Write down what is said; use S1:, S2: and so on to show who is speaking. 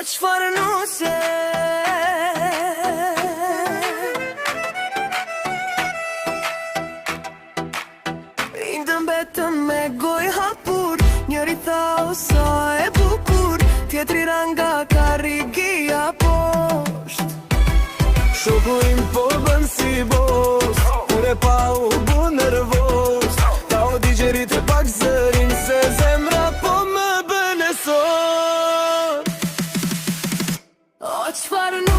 S1: çfarë nuse Indëm betëm me goj hapur Njëri tha o sa e bukur Tjetri ranga ka rigia posht Shoku im po bën si bos Kur e pa u bu nervos Ta o digjerit e pak zërin Se zemra po më bën e sot O çfarë